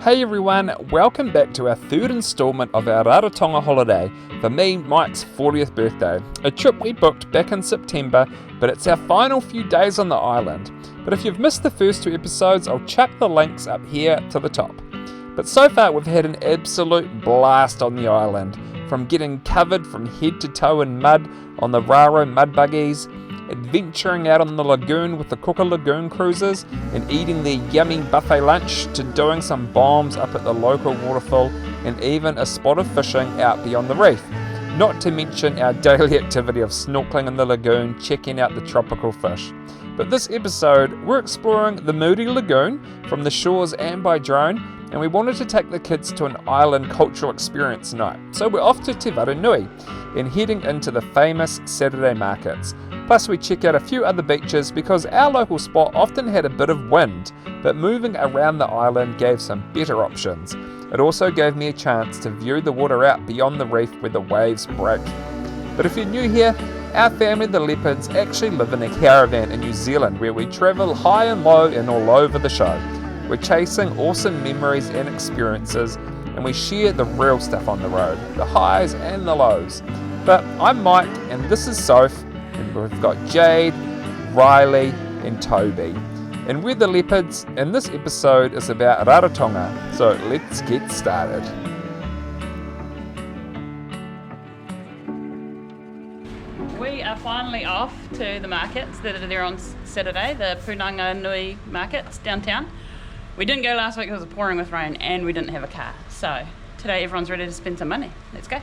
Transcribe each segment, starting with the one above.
Hey everyone, welcome back to our third instalment of our Rarotonga holiday for me, Mike's 40th birthday. A trip we booked back in September, but it's our final few days on the island. But if you've missed the first two episodes, I'll chuck the links up here to the top. But so far we've had an absolute blast on the island, from getting covered from head to toe in mud on the Raro mud buggies, adventuring out on the lagoon with the Cooker Lagoon cruises and eating their yummy buffet lunch, to doing some bombs up at the local waterfall and even a spot of fishing out beyond the reef. Not to mention our daily activity of snorkeling in the lagoon, checking out the tropical fish. But this episode, we're exploring the Muri Lagoon from the shores and by drone, and we wanted to take the kids to an island cultural experience night. So we're off to Te Waranui and heading into the famous Saturday markets. Plus we check out a few other beaches because our local spot often had a bit of wind, but moving around the island gave some better options. It also gave me a chance to view the water out beyond the reef where the waves break. But if you're new here, our family, the Leopards, actually live in a caravan in New Zealand where we travel high and low and all over the show. We're chasing awesome memories and experiences, and we share the real stuff on the road, the highs and the lows. But I'm Mike, and this is Soph, and we've got Jade, Riley, and Toby. And we're the Leopards, and this episode is about Rarotonga, so let's get started. We are finally off to the markets that are there on Saturday, the Punanga Nui markets downtown. We didn't go last week because it was pouring with rain and we didn't have a car. So today everyone's ready to spend some money. Let's go.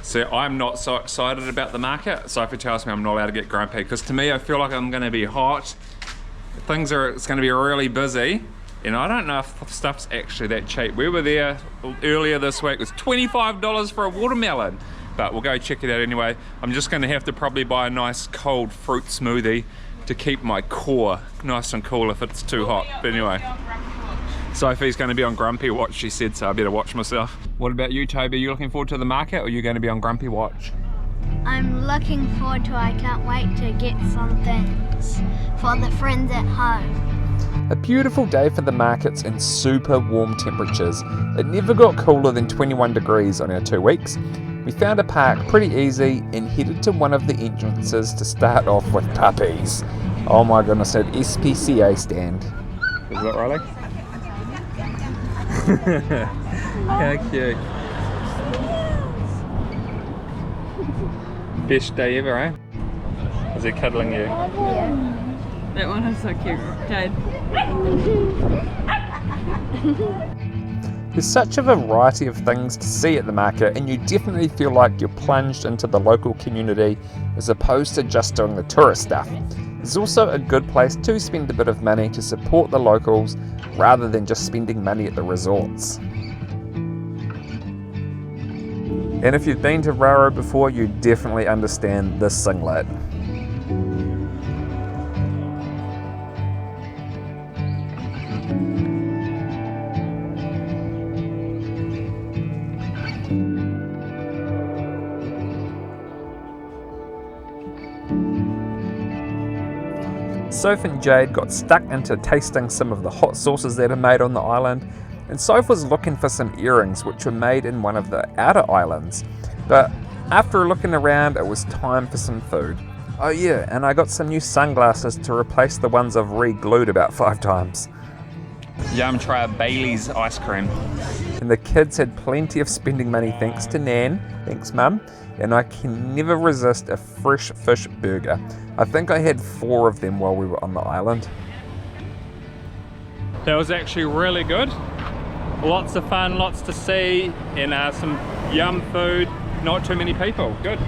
So I'm not so excited about the market. Sophie tells me I'm not allowed to get grumpy because to me I feel like I'm going to be hot. It's going to be really busy, and I don't know if stuff's actually that cheap. We were there earlier this week. It was $25 for a watermelon, but we'll go check it out anyway. I'm just going to have to probably buy a nice cold fruit smoothie to keep my core nice and cool if it's too hot. But anyway, Sophie's going to be on Grumpy Watch, she said, so I better watch myself. What about you, Toby? Are you looking forward to the market, or are you going to be on Grumpy Watch? I'm looking forward to it. I can't wait to get some things for the friends at home. A beautiful day for the markets and super warm temperatures. It never got cooler than 21 degrees on our 2 weeks. We found a park pretty easy and headed to one of the entrances to start off with puppies. Oh my goodness, an SPCA stand. Is that Riley? How cute. Best day ever, eh? Is he cuddling you? Yeah. That one is so cute. Jade. There's such a variety of things to see at the market, and you definitely feel like you're plunged into the local community as opposed to just doing the tourist stuff. It's also a good place to spend a bit of money to support the locals rather than just spending money at the resorts. And if you've been to Raro before, you definitely understand this singlet. Soph and Jade got stuck into tasting some of the hot sauces that are made on the island, and Soph was looking for some earrings which were made in one of the outer islands. But after looking around, it was time for some food. Oh yeah, and I got some new sunglasses to replace the ones I've re-glued about 5 times. Yum, try a Bailey's ice cream. And the kids had plenty of spending money thanks to Nan, thanks Mum, and I can never resist a fresh fish burger. I think I had 4 of them while we were on the island. That was actually really good. Lots of fun, lots to see, and some yum food, not too many people. Good.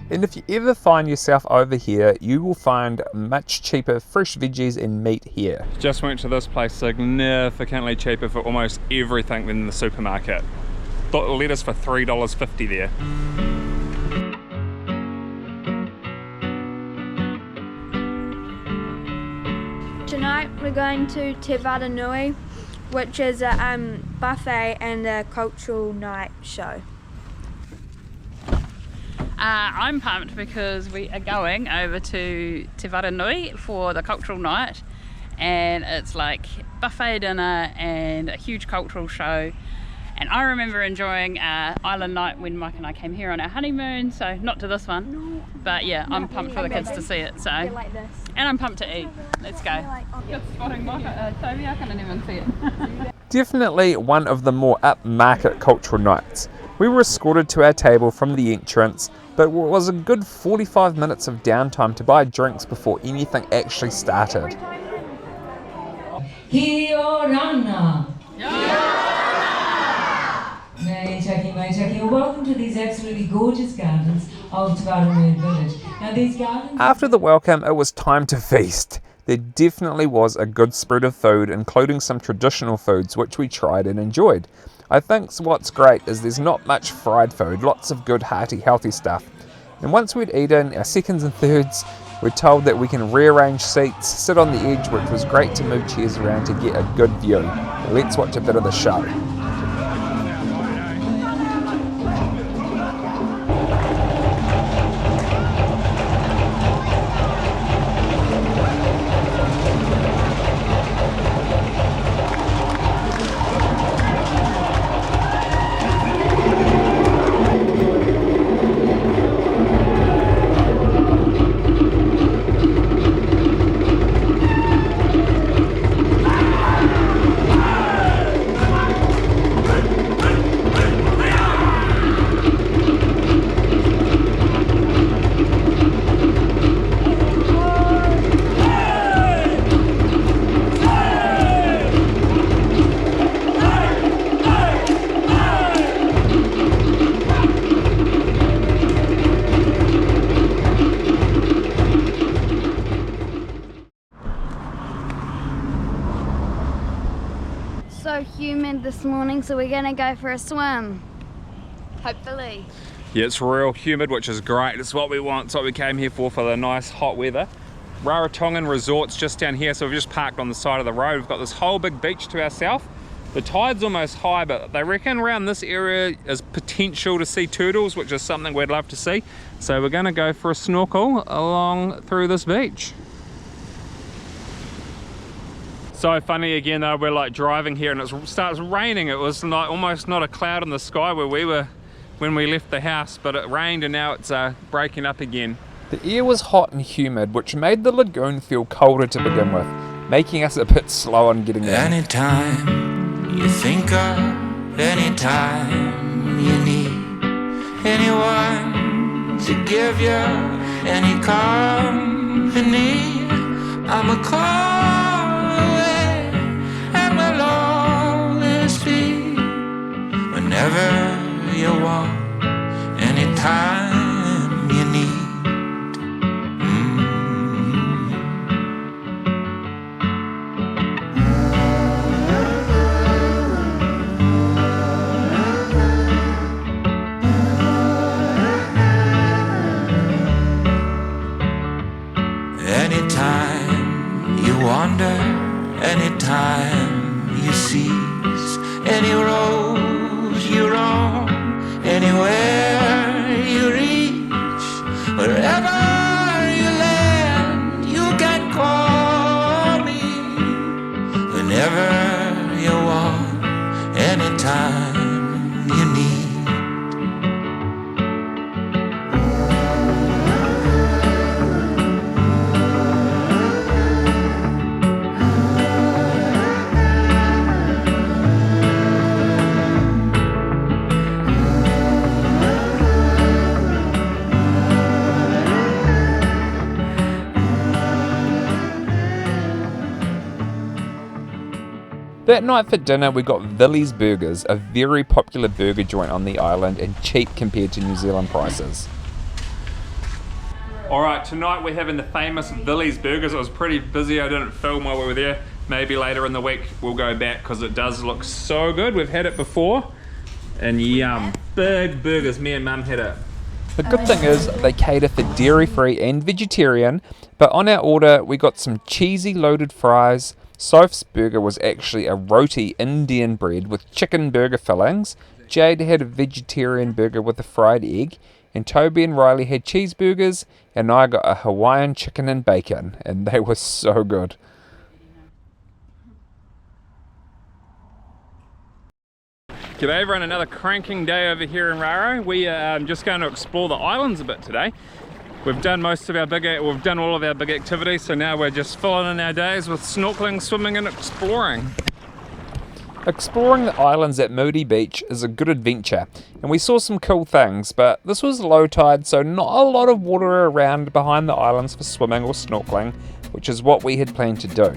And if you ever find yourself over here, you will find much cheaper fresh veggies and meat here. Just went to this place, significantly cheaper for almost everything than the supermarket. Lettuce for $3.50 there. Tonight we're going to Te Waranui, which is a buffet and a cultural night show. I'm pumped because we are going over to Te Waranui for the cultural night, and it's like buffet dinner and a huge cultural show. And I remember enjoying Island Night when Mike and I came here on our honeymoon, so not to this one, but yeah, I'm pumped for the kids to see it. So, and I'm pumped to eat. Let's go. Good spotting, Mike. Toby, I couldn't even see it. Definitely one of the more upmarket cultural nights. We were escorted to our table from the entrance, but it was a good 45 minutes of downtime to buy drinks before anything actually started. Kia ora. Mai Chucky, and welcome to these absolutely gorgeous gardens of Te Whanganui Village. Now these gardens... After the welcome, it was time to feast. There definitely was a good spread of food, including some traditional foods which we tried and enjoyed. I think what's great is there's not much fried food, lots of good hearty healthy stuff. And once we'd eaten our seconds and thirds, we're told that we can rearrange seats, sit on the edge, which was great to move chairs around to get a good view. Let's watch a bit of the show. So humid this morning, so we're gonna go for a swim. Hopefully. Yeah, it's real humid, which is great. It's what we want. It's what we came here for the nice hot weather. Rarotonga Resort's just down here, so we've just parked on the side of the road. We've got this whole big beach to ourselves. The tide's almost high, but they reckon around this area is potential to see turtles, which is something we'd love to see. So we're gonna go for a snorkel along through this beach. So funny again though, we're like driving here and it starts raining. It was like almost not a cloud in the sky where we were when we left the house, but it rained and now it's breaking up again. The air was hot and humid, which made the lagoon feel colder to begin with, making us a bit slow on getting in. Anytime you think of, anytime you need anyone to give you any company, I'm a call away and will always be whenever you want, anytime you need. Anytime you wander, anytime you seize any road you roam, anywhere you reach, wherever you land, you can call me whenever you want, anytime you need. That night for dinner we got Villy's Burgers, a very popular burger joint on the island and cheap compared to New Zealand prices. Alright, tonight we're having the famous Villy's Burgers. It was pretty busy, I didn't film while we were there. Maybe later in the week we'll go back because it does look so good. We've had it before and yum, big burgers. Me and Mum had it. The good thing is they cater for dairy-free and vegetarian, but on our order we got some cheesy loaded fries. Soph's burger was actually a roti Indian bread with chicken burger fillings. Jade had a vegetarian burger with a fried egg, and Toby and Riley had cheeseburgers, and I got a Hawaiian chicken and bacon, and they were so good. G'day everyone, another cranking day over here in Raro. We are just going to explore the islands a bit today. We've done all of our big activities, so now we're just filling in our days with snorkeling, swimming and exploring. Exploring the islands at Muri Beach is a good adventure, and we saw some cool things, but this was low tide, so not a lot of water around behind the islands for swimming or snorkeling, which is what we had planned to do.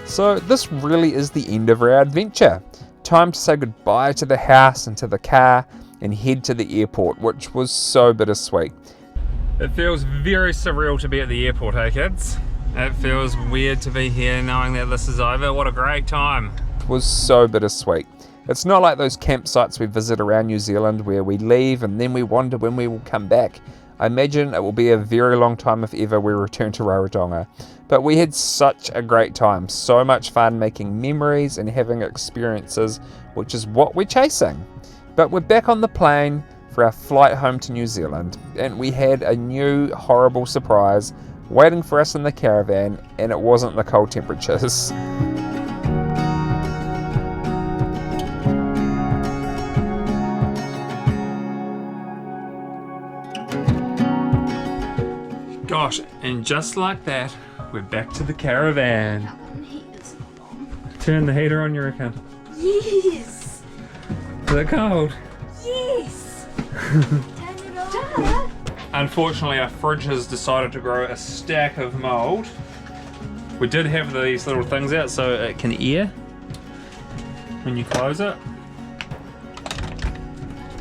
So this really is the end of our adventure. Time to say goodbye to the house and to the car and head to the airport, which was so bittersweet. It feels very surreal to be at the airport, hey kids? It feels weird to be here knowing that this is over. What a great time. It was so bittersweet. It's not like those campsites we visit around New Zealand where we leave and then we wonder when we will come back. I imagine it will be a very long time if ever we return to Rarotonga. But we had such a great time, so much fun making memories and having experiences, which is what we're chasing. But we're back on the plane for our flight home to New Zealand, and we had a new horrible surprise waiting for us in the caravan, and it wasn't the cold temperatures. Gosh, and just like that, we're back to the caravan. Turn the heater on, you reckon? Yes! Is it cold? Yes! Turn it on. Unfortunately, our fridge has decided to grow a stack of mould. We did have these little things out so it can air when you close it.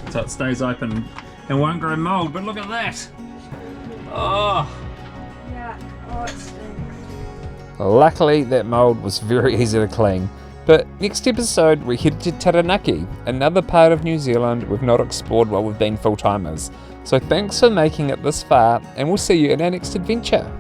So it stays open and won't grow mould, but look at that! Oh! Yeah, oh, it stinks. Luckily, that mould was very easy to clean. But next episode, we head to Taranaki, another part of New Zealand we've not explored while we've been full-timers. So thanks for making it this far, and we'll see you in our next adventure.